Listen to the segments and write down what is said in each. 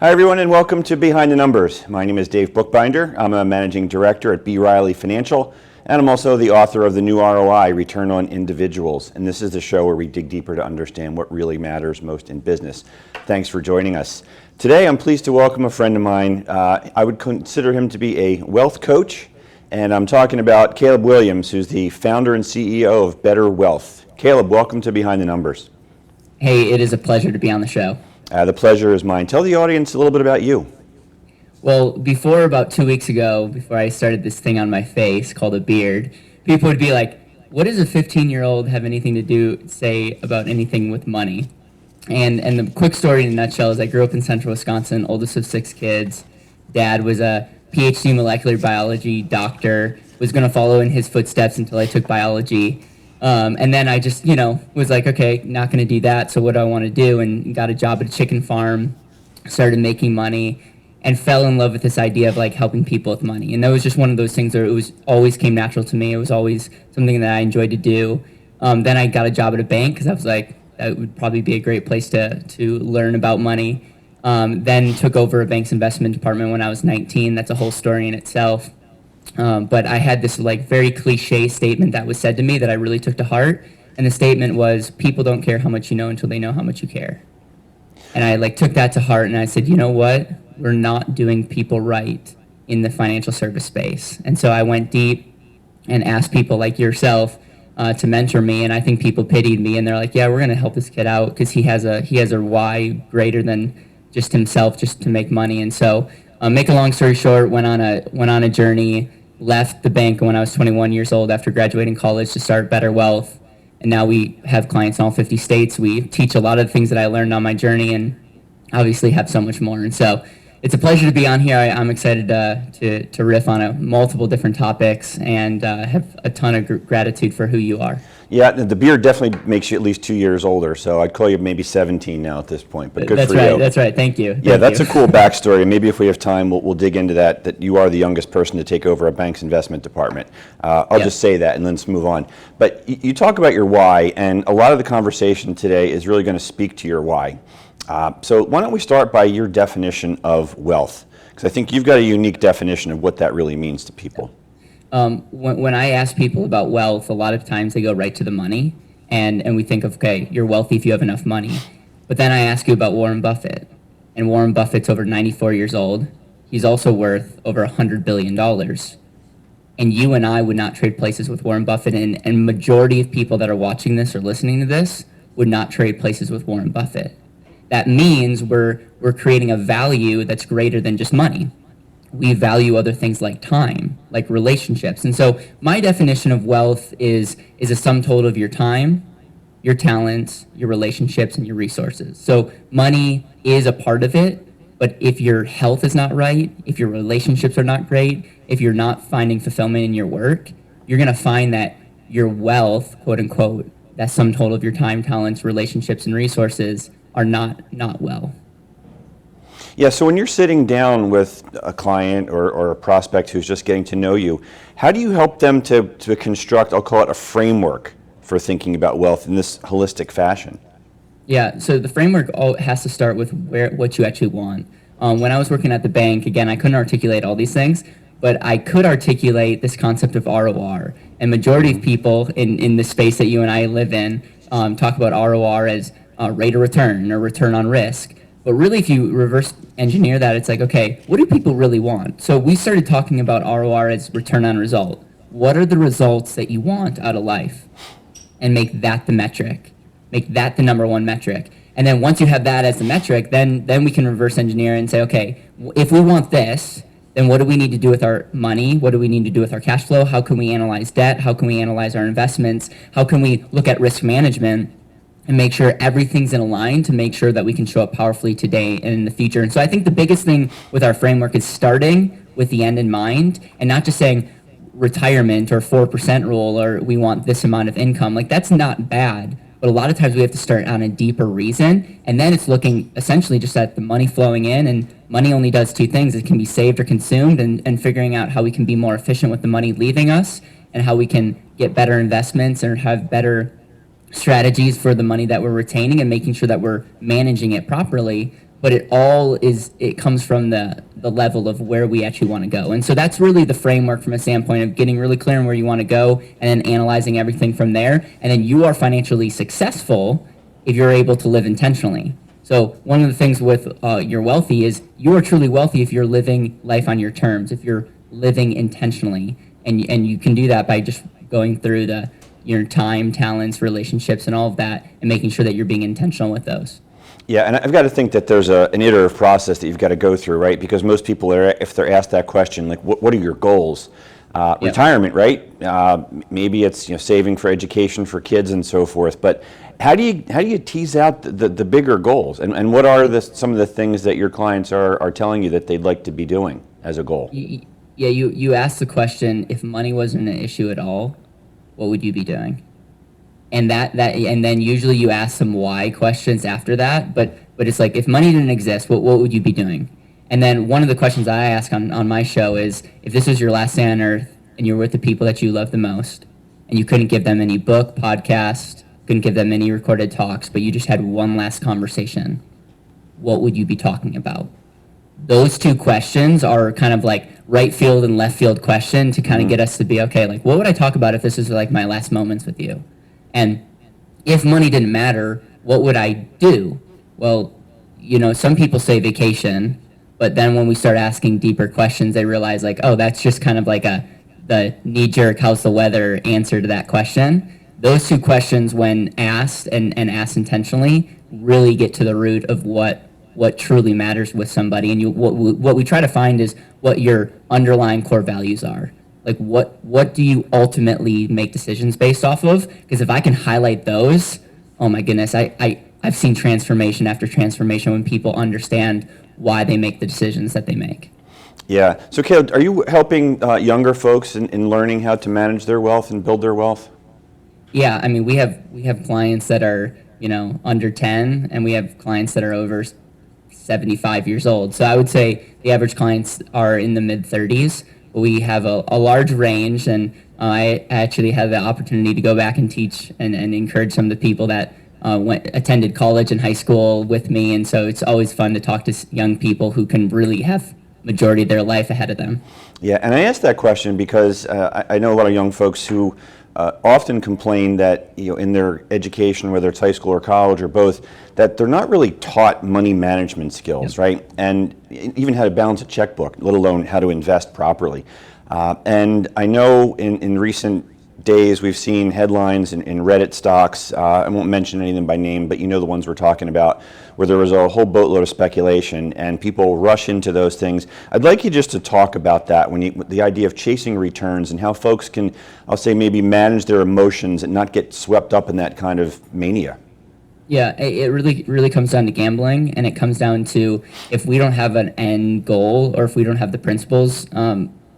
Hi, everyone, and welcome to Behind the Numbers. My name is Dave Bookbinder. I'm a managing director at B. Riley Financial, and I'm also the author of the new ROI, Return on Individuals. And this is the show where we dig deeper to understand what really matters most in business. Thanks for joining us. Today, I'm pleased to welcome a friend of mine. I would consider him to be a wealth coach, and I'm talking about Caleb Guilliams, who's the founder and CEO of Better Wealth. Caleb, welcome to Behind the Numbers. Hey, it is a pleasure to be on the show. The pleasure is mine. Tell the audience a little bit about you. Well, before about 2 weeks ago, before I started this thing on my face called a beard, people would be like, what does a 15-year-old have anything to say about anything with money? And the quick story in a nutshell is I grew up in central Wisconsin, oldest of 6 kids. Dad was a PhD molecular biology doctor, was going to follow in his footsteps until I took biology. And then I just, was like, okay, not going to do that. So what do I want to do? And got a job at a chicken farm, started making money, and fell in love with this idea of like helping people with money. And that was just one of those things where it was always came natural to me. It was always something that I enjoyed to do. Then I got a job at a bank because I was like, that would probably be a great place to learn about money. Then took over a bank's investment department when I was 19. That's a whole story in itself. But I had this like very cliche statement that was said to me that I really took to heart. And the statement was, people don't care how much you know until they know how much you care. And I like took that to heart and I said, you know what? We're not doing people right in the financial service space. And so I went deep and asked people like yourself to mentor me. And I think people pitied me and they're like, yeah, we're going to help this kid out because he has a why greater than just himself, just to make money. And so make a long story short, went on a journey, left the bank when I was 21 years old after graduating college to start Better Wealth. And now we have clients in all 50 states. We teach a lot of the things that I learned on my journey and obviously have so much more. And so it's a pleasure to be on here. I'm excited to riff on multiple different topics and have a ton of gratitude for who you are. Yeah, the beard definitely makes you at least 2 years older, so I'd call you maybe 17 now at this point, but good for you. That's right, thank you. Yeah, that's a cool backstory, and maybe if we have time, we'll dig into that you are the youngest person to take over a bank's investment department. I'll just say that, and let's move on. But you talk about your why, and a lot of the conversation today is really going to speak to your why. So why don't we start by your definition of wealth? Because I think you've got a unique definition of what that really means to people. When I ask people about wealth, a lot of times they go right to the money, and we think of, okay, you're wealthy if you have enough money. But then I ask you about Warren Buffett, and Warren Buffett's over 94 years old. He's also worth over $100 billion. And you and I would not trade places with Warren Buffett, and majority of people that are watching this or listening to this would not trade places with Warren Buffett. That means we're creating a value that's greater than just money. We value other things like time, like relationships. And so my definition of wealth is a sum total of your time, your talents, your relationships, and your resources. So money is a part of it, but if your health is not right, if your relationships are not great, if you're not finding fulfillment in your work, you're going to find that your wealth, quote unquote, that sum total of your time, talents, relationships, and resources are not well. Yeah, so when you're sitting down with a client or a prospect who's just getting to know you, how do you help them to construct, I'll call it a framework for thinking about wealth in this holistic fashion? Yeah, so the framework has to start with what you actually want. When I was working at the bank, again, I couldn't articulate all these things, but I could articulate this concept of ROR. And majority of people in the space that you and I live in talk about ROR as rate of return or return on risk. But really, if you reverse engineer that, it's like, okay, what do people really want? So we started talking about ROR as return on result. What are the results that you want out of life? And make that the metric. Make that the number one metric. And then once you have that as the metric, then we can reverse engineer and say, okay, if we want this, then what do we need to do with our money? What do we need to do with our cash flow? How can we analyze debt? How can we analyze our investments? How can we look at risk management? And make sure everything's in a line to make sure that we can show up powerfully today and in the future. And so I think the biggest thing with our framework is starting with the end in mind and not just saying retirement or 4% rule or we want this amount of income. Like that's not bad, but a lot of times we have to start on a deeper reason. And then it's looking essentially just at the money flowing in, and money only does two things. It can be saved or consumed, and figuring out how we can be more efficient with the money leaving us and how we can get better investments or have better strategies for the money that we're retaining and making sure that we're managing it properly. but it comes from the level of where we actually want to go. And so that's really the framework from a standpoint of getting really clear on where you want to go and then analyzing everything from there. And then you are financially successful if you're able to live intentionally. So one of the things with you're wealthy is you are truly wealthy if you're living life on your terms, if you're living intentionally. And you can do that by just going through your time, talents, relationships, and all of that, and making sure that you're being intentional with those. Yeah, and I've got to think that there's an iterative process that you've got to go through, right? Because most people, if they're asked that question, like, what are your goals? Yep. Retirement, right? Maybe it's saving for education for kids and so forth. But how do you tease out the bigger goals? And what are some of the things that your clients are telling you that they'd like to be doing as a goal? Yeah, you asked the question, if money wasn't an issue at all, what would you be doing? And and then usually you ask some why questions after that, but it's like, if money didn't exist, what would you be doing? And then one of the questions I ask on my show is, if this was your last day on earth and you were with the people that you love the most, and you couldn't give them any book, podcast, couldn't give them any recorded talks, but you just had one last conversation, what would you be talking about? Those two questions are kind of like right field and left field question to kind of get us to be, okay, like, what would I talk about if this is like my last moments with you? And if money didn't matter, what would I do? Well, some people say vacation, but then when we start asking deeper questions, they realize like, oh, that's just kind of like the knee-jerk, how's the weather answer to that question. Those two questions, when asked and asked intentionally, really get to the root of what truly matters with somebody. And what we try to find is what your underlying core values are. Like, what do you ultimately make decisions based off of? Because if I can highlight those, oh my goodness, I've seen transformation after transformation when people understand why they make the decisions that they make. Yeah. So Caleb, are you helping younger folks in learning how to manage their wealth and build their wealth? Yeah, I mean, we have clients that are under 10, and we have clients that are over 75 years old. So I would say the average clients are in the mid 30s. We have a large range, and I actually had the opportunity to go back and teach and encourage some of the people that attended college and high school with me, and so it's always fun to talk to young people who can really have majority of their life ahead of them. Yeah, and I asked that question because I know a lot of young folks who often complain that in their education, whether it's high school or college or both, that they're not really taught money management skills, right? And even how to balance a checkbook, let alone how to invest properly. And I know in recent days we've seen headlines in Reddit stocks, I won't mention any of them by name, but the ones we're talking about, where there was a whole boatload of speculation and people rush into those things. I'd like you just to talk about that, the idea of chasing returns and how folks can, I'll say, maybe manage their emotions and not get swept up in that kind of mania. Yeah, it really comes down to gambling, and it comes down to, if we don't have an end goal, or if we don't have the principles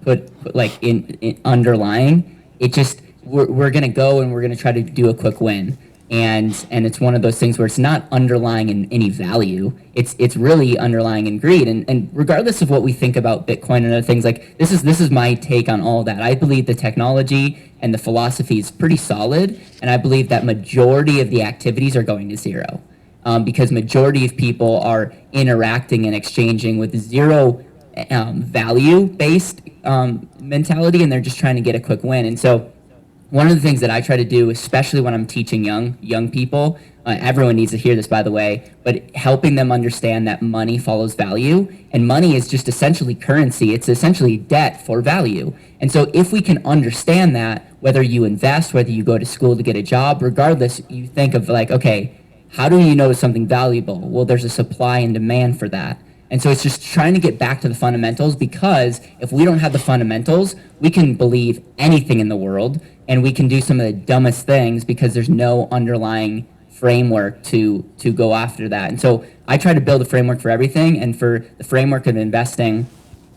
put like in underlying, it just, we're going to go and we're going to try to do a quick win. And it's one of those things where it's not underlying in any value. It's really underlying in greed. And regardless of what we think about Bitcoin and other things, like, this is my take on all that. I believe the technology and the philosophy is pretty solid, and I believe that majority of the activities are going to zero, because majority of people are interacting and exchanging with zero value-based mentality, and they're just trying to get a quick win. And so one of the things that I try to do, especially when I'm teaching young people, everyone needs to hear this, by the way, but helping them understand that money follows value, and money is just essentially currency. It's essentially debt for value. And so if we can understand that, whether you invest, whether you go to school to get a job, regardless, you think of like, okay, how do you know something valuable? Well, there's a supply and demand for that. And so it's just trying to get back to the fundamentals, because if we don't have the fundamentals, we can believe anything in the world, and we can do some of the dumbest things because there's no underlying framework to go after that. And so I try to build a framework for everything, and for the framework of investing,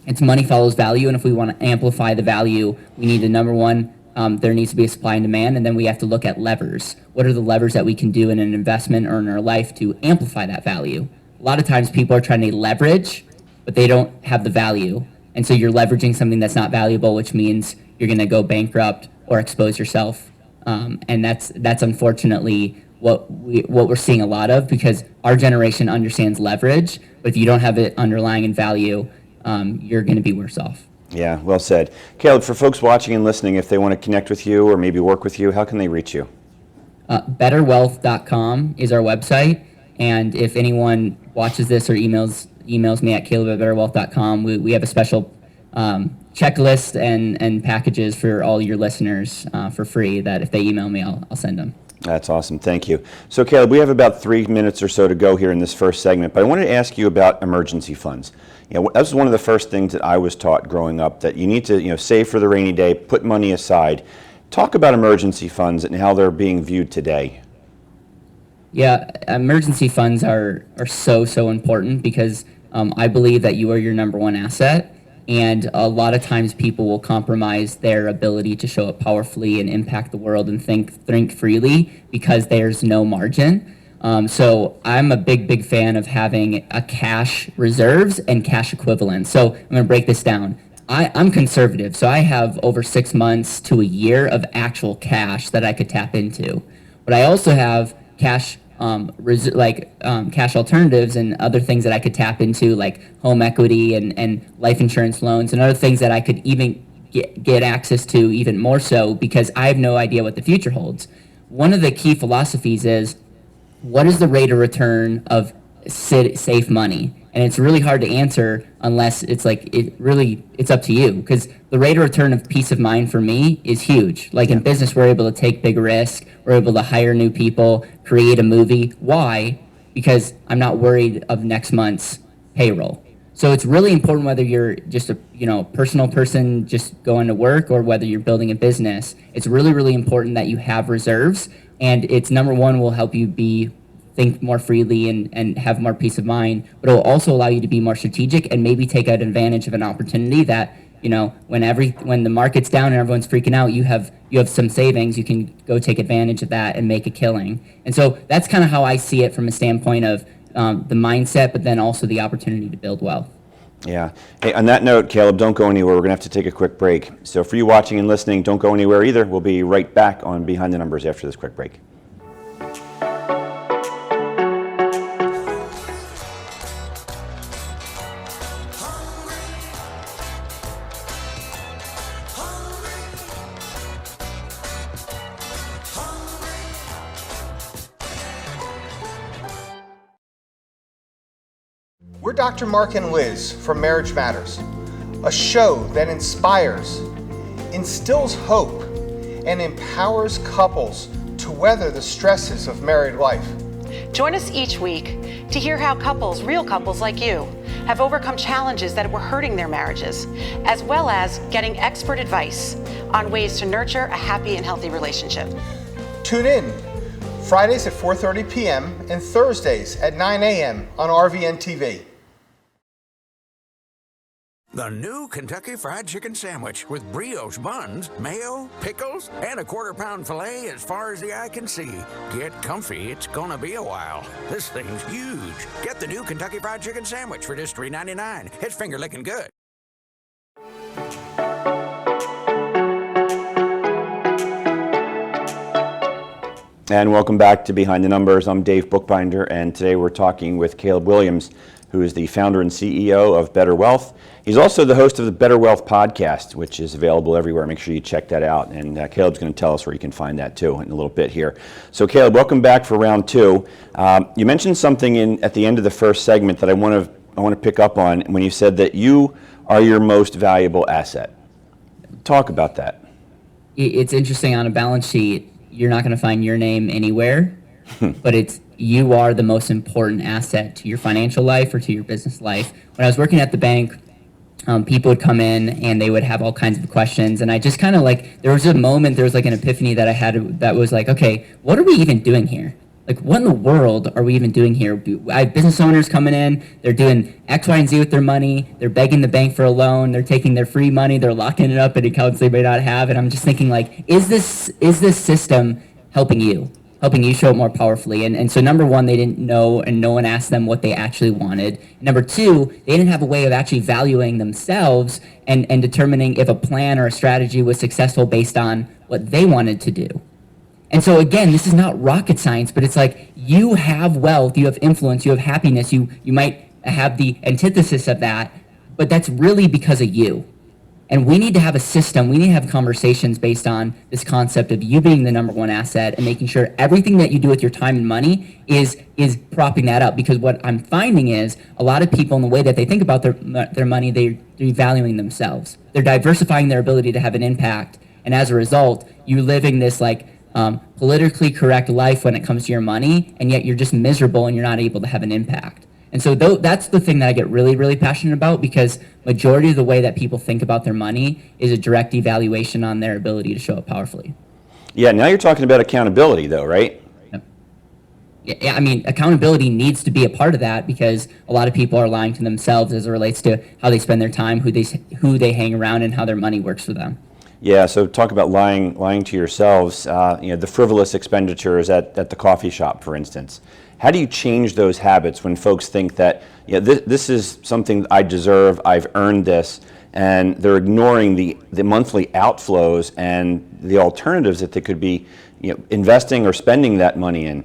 it's money follows value. And if we want to amplify the value, we need to, number one, there needs to be a supply and demand, and then we have to look at levers. What are the levers that we can do in an investment or in our life to amplify that value? A lot of times people are trying to leverage, but they don't have the value. And so you're leveraging something that's not valuable, which means you're going to go bankrupt or expose yourself. And that's unfortunately what we're seeing a lot of, because our generation understands leverage, but if you don't have it underlying in value, you're going to be worse off. Yeah, well said. Caleb, for folks watching and listening, if they want to connect with you or maybe work with you, how can they reach you? Betterwealth.com is our website, and if anyone watches this or emails me at caleb@betterwealth.com, we have a special checklist and packages for all your listeners for free that if they email me, I'll send them. That's awesome. Thank you. So, Caleb, we have about 3 minutes or so to go here in this first segment, but I wanted to ask you about emergency funds. That was one of the first things that I was taught growing up, that you need to save for the rainy day, put money aside. Talk about emergency funds and how they're being viewed today. Yeah, emergency funds are so important because I believe that you are your number one asset. And a lot of times people will compromise their ability to show up powerfully and impact the world and think freely because there's no margin. So I'm a big fan of having a cash reserves and cash equivalents. So I'm going to break this down. I'm conservative, so I have over 6 months to a year of actual cash that I could tap into. But I also have cash cash alternatives and other things that I could tap into, like home equity and life insurance loans and other things that I could even get access to even more so, because I have no idea what the future holds. One of the key philosophies is, what is the rate of return of safe money? And it's really hard to answer unless it's up to you, because the rate of return of peace of mind for me is huge. Like in business, we're able to take big risk. We're able to hire new people, create a movie. Why? Because I'm not worried of next month's payroll. So it's really important whether you're just a personal person just going to work or whether you're building a business. It's really important that you have reserves, and it's number one, will help you think more freely and have more peace of mind, but it will also allow you to be more strategic and maybe take advantage of an opportunity that, when the market's down and everyone's freaking out, you have some savings, you can go take advantage of that and make a killing. And so that's kind of how I see it from a standpoint of the mindset, but then also the opportunity to build wealth. Yeah. Hey, on that note, Caleb, don't go anywhere. We're going to have to take a quick break. So for you watching and listening, don't go anywhere either. We'll be right back on Behind the Numbers after this quick break. We're Dr. Mark and Liz from Marriage Matters, a show that inspires, instills hope, and empowers couples to weather the stresses of married life. Join us each week to hear how real couples like you, have overcome challenges that were hurting their marriages, as well as getting expert advice on ways to nurture a happy and healthy relationship. Tune in Fridays at 4:30 p.m. and Thursdays at 9 a.m. on RVN TV. The new Kentucky Fried Chicken Sandwich with brioche buns, mayo, pickles, and a quarter-pound filet as far as the eye can see. Get comfy, it's gonna be a while. This thing's huge. Get the new Kentucky Fried Chicken Sandwich for just $3.99. It's finger-licking good. And welcome back to Behind the Numbers. I'm Dave Bookbinder, and today we're talking with Caleb Guilliams, who is the founder and CEO of Better Wealth. He's also the host of the Better Wealth podcast, which is available everywhere. Make sure you check that out. And Caleb's going to tell us where you can find that too in a little bit here. So Caleb, welcome back for round two. You mentioned something at the end of the first segment that I want to pick up on when you said that you are your most valuable asset. Talk about that. It's interesting, on a balance sheet, you're not going to find your name anywhere, but you are the most important asset to your financial life or to your business life. When I was working at the bank, people would come in and they would have all kinds of questions, and I just kind of there was an epiphany that I had that was like, okay, what are we even doing here? Like, what in the world are we even doing here? I have business owners coming in, they're doing X, Y, and Z with their money, they're begging the bank for a loan, they're taking their free money, they're locking it up in accounts they may not have, and I'm just thinking, is this system helping you show up more powerfully? And so number one, they didn't know, and no one asked them what they actually wanted. Number two, they didn't have a way of actually valuing themselves and determining if a plan or a strategy was successful based on what they wanted to do. And so again, this is not rocket science, but it's like you have wealth, you have influence, you have happiness, you might have the antithesis of that, but that's really because of you. And we need to have a system, we need to have conversations based on this concept of you being the number one asset and making sure everything that you do with your time and money is propping that up. Because what I'm finding is a lot of people, in the way that they think about their money, they're devaluing themselves. They're diversifying their ability to have an impact. And as a result, you're living this politically correct life when it comes to your money, and yet you're just miserable and you're not able to have an impact. And so that's the thing that I get really, really passionate about, because majority of the way that people think about their money is a direct evaluation on their ability to show up powerfully. Yeah, now you're talking about accountability though, right? Yep. Yeah, I mean, accountability needs to be a part of that, because a lot of people are lying to themselves as it relates to how they spend their time, who they hang around, and how their money works for them. Yeah, so talk about lying to yourselves. The frivolous expenditures at the coffee shop, for instance. How do you change those habits when folks think that this is something I deserve, I've earned this, and they're ignoring the monthly outflows and the alternatives that they could be investing or spending that money in?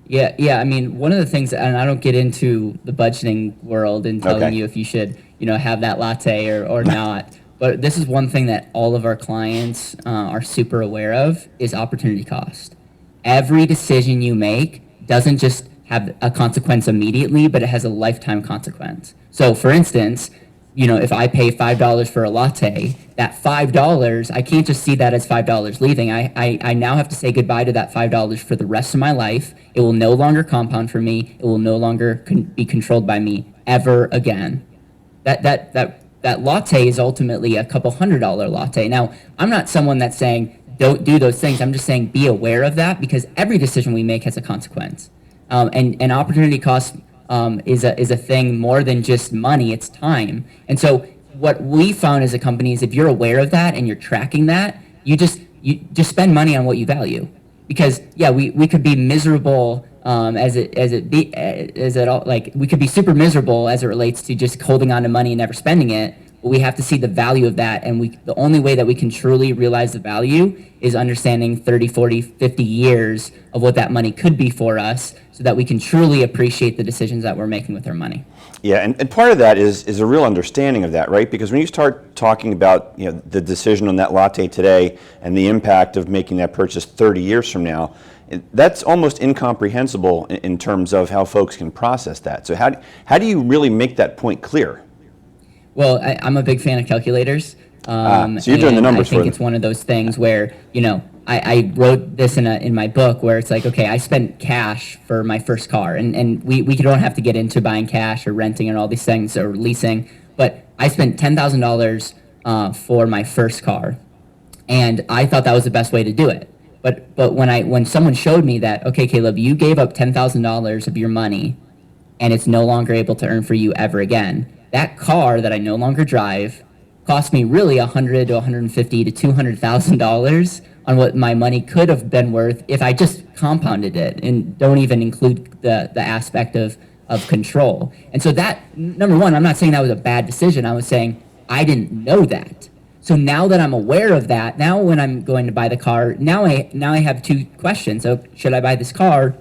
Yeah. I mean, one of the things, and I don't get into the budgeting world and telling you if you should, have that latte or not. But this is one thing that all of our clients are super aware of, is opportunity cost. Every decision you make doesn't just have a consequence immediately, but it has a lifetime consequence. So for instance, if I pay $5 for a latte, that $5, I can't just see that as $5 leaving. I now have to say goodbye to that $5 for the rest of my life. It will no longer compound for me. It will no longer be controlled by me ever again. That latte is ultimately a couple $100 latte. Now, I'm not someone that's saying don't do those things. I'm just saying be aware of that, because every decision we make has a consequence. And opportunity cost is a thing more than just money, it's time. And so what we found as a company is if you're aware of that and you're tracking that, you just spend money on what you value. Because we could be miserable we could be super miserable as it relates to just holding on to money and never spending it. But we have to see the value of that, and the only way that we can truly realize the value is understanding 30, 40, 50 years of what that money could be for us, so that we can truly appreciate the decisions that we're making with our money. Yeah, and part of that is a real understanding of that, right? Because when you start talking about the decision on that latte today and the impact of making that purchase 30 years from now, that's almost incomprehensible in terms of how folks can process that. So how do you really make that point clear? Well, I'm a big fan of calculators. So you're doing the numbers for them. I think it's one of those things where, I wrote this in my book, where it's like, okay, I spent cash for my first car, and we don't have to get into buying cash or renting and all these things or leasing, but I spent $10,000 for my first car, and I thought that was the best way to do it. But when someone showed me that, okay, Caleb, you gave up $10,000 of your money, and it's no longer able to earn for you ever again, that car that I no longer drive cost me really $100,000 to $150,000 to $200,000 on what my money could have been worth if I just compounded it and don't even include the aspect of control. And so that, number one, I'm not saying that was a bad decision. I was saying I didn't know that. So now that I'm aware of that, now when I'm going to buy the car, now I have two questions. So should I buy this car,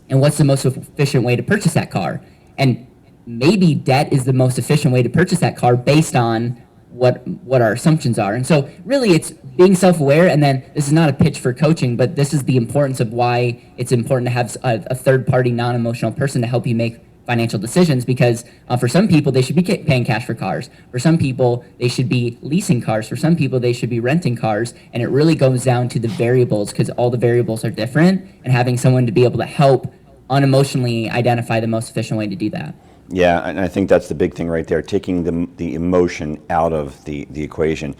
and what's the most efficient way to purchase that car? And maybe debt is the most efficient way to purchase that car based on what our assumptions are. And so really it's being self-aware, and then this is not a pitch for coaching, but this is the importance of why it's important to have a third-party non-emotional person to help you make financial decisions, because for some people they should be paying cash for cars. For some people they should be leasing cars. For some people they should be renting cars. And it really goes down to the variables, because all the variables are different, and having someone to be able to help unemotionally identify the most efficient way to do that. Yeah, and I think that's the big thing right there, taking the emotion out of the equation.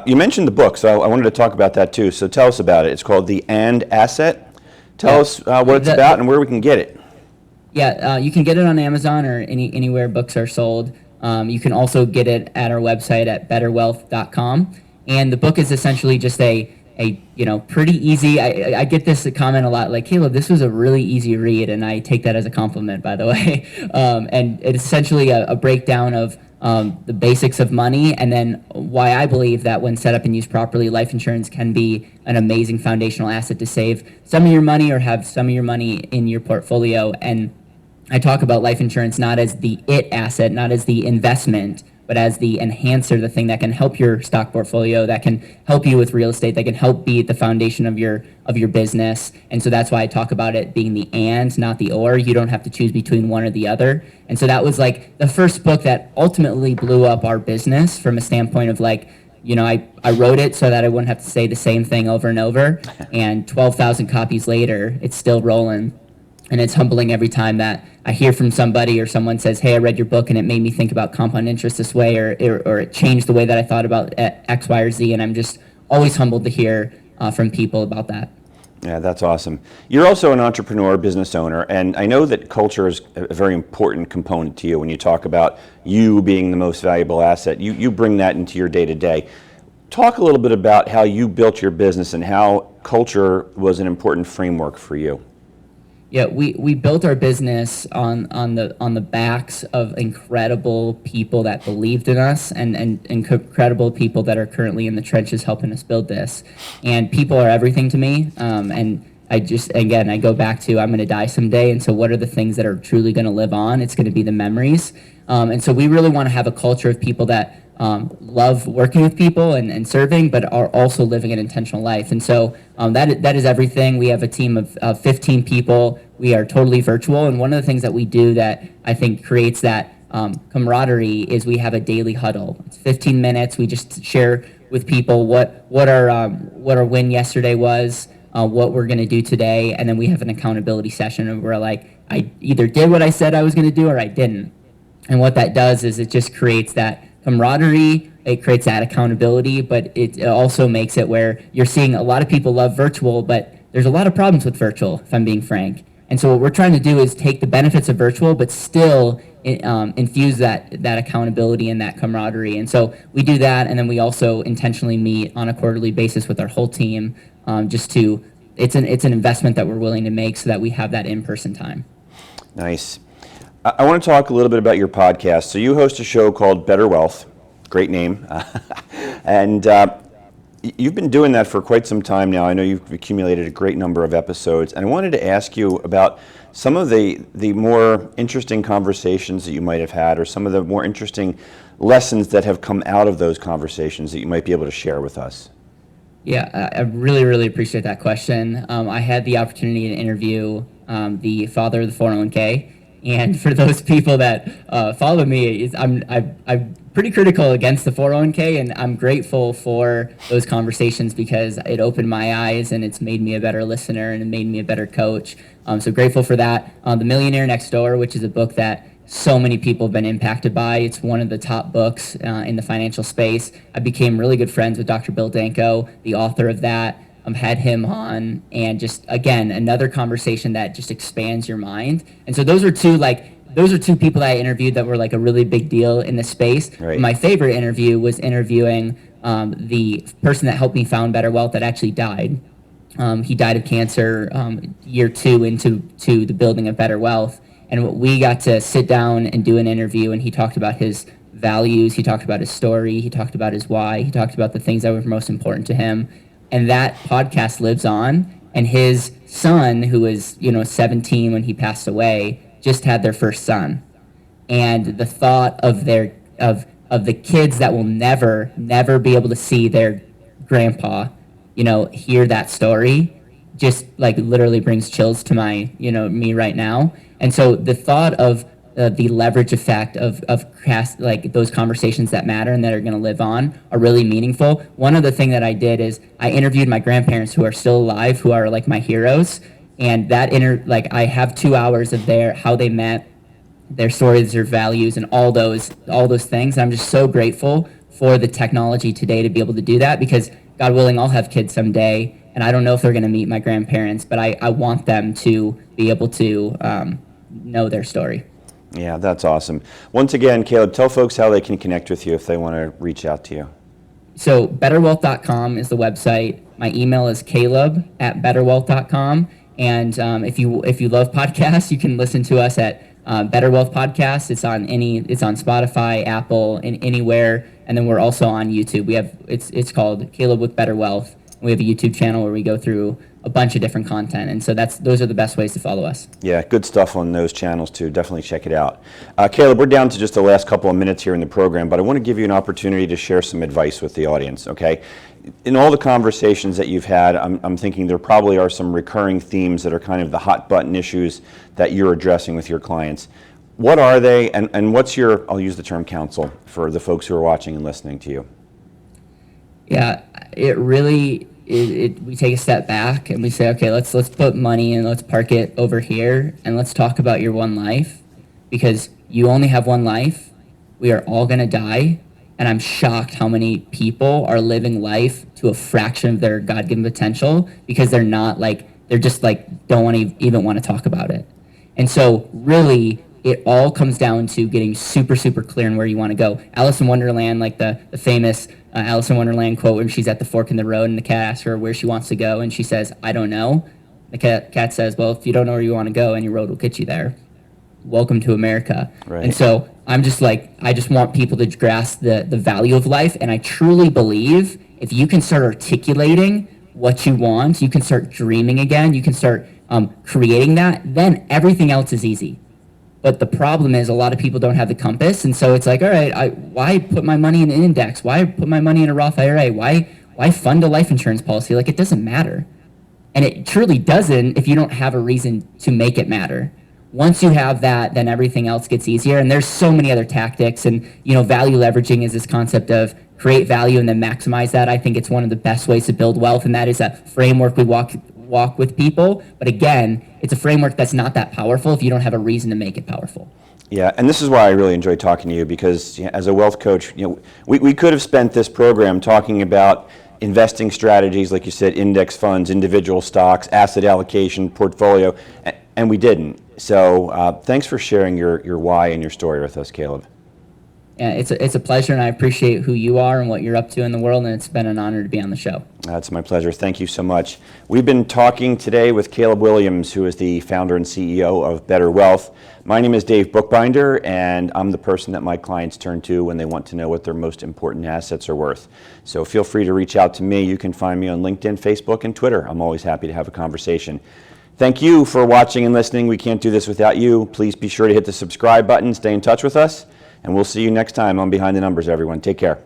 You mentioned the book, so I wanted to talk about that too. So tell us about it. It's called The And Asset. Tell us what it's about and where we can get it. Yeah, you can get it on Amazon or anywhere books are sold. You can also get it at our website at betterwealth.com. And the book is essentially just a pretty easy. I get this comment a lot, like, Caleb, this was a really easy read, and I take that as a compliment, by the way. And it's essentially a breakdown of the basics of money, and then why I believe that when set up and used properly, life insurance can be an amazing foundational asset to save some of your money or have some of your money in your portfolio. And I talk about life insurance not as the asset, not as the investment, but as the enhancer, the thing that can help your stock portfolio, that can help you with real estate, that can help be the foundation of your business. And so that's why I talk about it being the and, not the or. You don't have to choose between one or the other. And so that was like the first book that ultimately blew up our business from a standpoint of like, I wrote it so that I wouldn't have to say the same thing over and over. And 12,000 copies later, it's still rolling. And it's humbling every time that I hear from somebody or someone says, hey, I read your book and it made me think about compound interest this way, or it changed the way that I thought about X, Y, or Z. And I'm just always humbled to hear from people about that. Yeah, that's awesome. You're also an entrepreneur, business owner, and I know that culture is a very important component to you. When you talk about you being the most valuable asset, you bring that into your day-to-day. Talk a little bit about how you built your business and how culture was an important framework for you. Yeah, we built our business on the backs of incredible people that believed in us, and incredible people that are currently in the trenches helping us build this. And people are everything to me. And I go back to, I'm going to die someday, and so what are the things that are truly going to live on? It's going to be the memories. And so we really want to have a culture of people that love working with people and serving, but are also living an intentional life. And so that is everything. We have a team of 15 people. We are totally virtual. And one of the things that we do that I think creates that camaraderie is we have a daily huddle. It's 15 minutes. We just share with people what our win yesterday was, what we're going to do today. And then we have an accountability session, and we're like, I either did what I said I was going to do or I didn't. And what that does is it just creates that camaraderie, it creates that accountability, but it also makes it where you're seeing a lot of people love virtual, but there's a lot of problems with virtual, if I'm being frank. And so what we're trying to do is take the benefits of virtual, but still infuse that accountability and that camaraderie. And so we do that, and then we also intentionally meet on a quarterly basis with our whole team, it's an investment that we're willing to make so that we have that in-person time. Nice. I want to talk a little bit about your podcast. So you host a show called Better Wealth, great name, and you've been doing that for quite some time now. I know you've accumulated a great number of episodes, and I wanted to ask you about some of the more interesting conversations that you might have had, or some of the more interesting lessons that have come out of those conversations that you might be able to share with us. Yeah, I really, really appreciate that question. I had the opportunity to interview the father of the 401k. And for those people that follow me, I'm pretty critical against the 401k, and I'm grateful for those conversations because it opened my eyes and it's made me a better listener and it made me a better coach. So grateful for that. The Millionaire Next Door, which is a book that so many people have been impacted by. It's one of the top books in the financial space. I became really good friends with Dr. Bill Danko, the author of that. Had him on, and just again another conversation that just expands your mind. And so those are two people that I interviewed that were like a really big deal in the space. Right. My favorite interview was interviewing the person that helped me found Better Wealth that actually died. He died of cancer year 2 into the building of Better Wealth, and we got to sit down and do an interview, and he talked about his values, he talked about his story, he talked about his why, he talked about the things that were most important to him. And that podcast lives on, and his son, who was 17 when he passed away, just had their first son. And the thought of the kids that will never be able to see their grandpa, hear that story, just like literally brings chills to my me right now. And so the thought of the leverage effect of like those conversations that matter and that are going to live on are really meaningful. One other thing that I did is I interviewed my grandparents who are still alive, who are like my heroes, and that I have 2 hours of how they met, their stories, their values, and all those things. And I'm just so grateful for the technology today to be able to do that, because God willing, I'll have kids someday, and I don't know if they're going to meet my grandparents, but I want them to be able to know their story. Yeah, that's awesome. Once again, Caleb, tell folks how they can connect with you if they want to reach out to you. So betterwealth.com is the website. My email is caleb@betterwealth.com. And if you love podcasts, you can listen to us at Better Wealth Podcast. It's on Spotify, Apple, and anywhere. And then we're also on YouTube. It's called Caleb with Better Wealth. We have a YouTube channel where we go through a bunch of different content, and so those are the best ways to follow us. Yeah, good stuff on those channels too. Definitely check it out. Caleb, we're down to just the last couple of minutes here in the program, but I want to give you an opportunity to share some advice with the audience, okay? In all the conversations that you've had, I'm thinking there probably are some recurring themes that are kind of the hot button issues that you're addressing with your clients. What are they, and what's your, I'll use the term counsel for the folks who are watching and listening to you? Yeah, it really, we take a step back and we say, okay, let's put money and let's park it over here and let's talk about your one life, because you only have one life. We are all going to die. And I'm shocked how many people are living life to a fraction of their God-given potential because they're just don't even want to talk about it. And so really, it all comes down to getting super, super clear on where you want to go. Alice in Wonderland, like the famous Alice in Wonderland quote when she's at the fork in the road and the cat asks her where she wants to go and she says, I don't know. The cat says, well, if you don't know where you want to go, any road will get you there. Welcome to America. Right. And so I'm just I just want people to grasp the value of life. And I truly believe if you can start articulating what you want, you can start dreaming again, you can start creating that, then everything else is easy. But the problem is a lot of people don't have the compass. And so it's like, all right, why put my money in an index? Why put my money in a Roth IRA? Why fund a life insurance policy? Like, it doesn't matter. And it truly doesn't if you don't have a reason to make it matter. Once you have that, then everything else gets easier. And there's so many other tactics. And, value leveraging is this concept of create value and then maximize that. I think it's one of the best ways to build wealth. And that is a framework we walk with people. But again, it's a framework that's not that powerful if you don't have a reason to make it powerful. Yeah, and this is why I really enjoy talking to you, because as a wealth coach, we could have spent this program talking about investing strategies, like you said, index funds, individual stocks, asset allocation, portfolio, and we didn't. So thanks for sharing your why and your story with us, Caleb. Yeah, it's a pleasure, and I appreciate who you are and what you're up to in the world, and it's been an honor to be on the show. That's my pleasure. Thank you so much. We've been talking today with Caleb Guilliams, who is the founder and CEO of Better Wealth. My name is Dave Bookbinder, and I'm the person that my clients turn to when they want to know what their most important assets are worth. So feel free to reach out to me. You can find me on LinkedIn, Facebook, and Twitter. I'm always happy to have a conversation. Thank you for watching and listening. We can't do this without you. Please be sure to hit the subscribe button, stay in touch with us, and we'll see you next time on Behind the Numbers, everyone. Take care.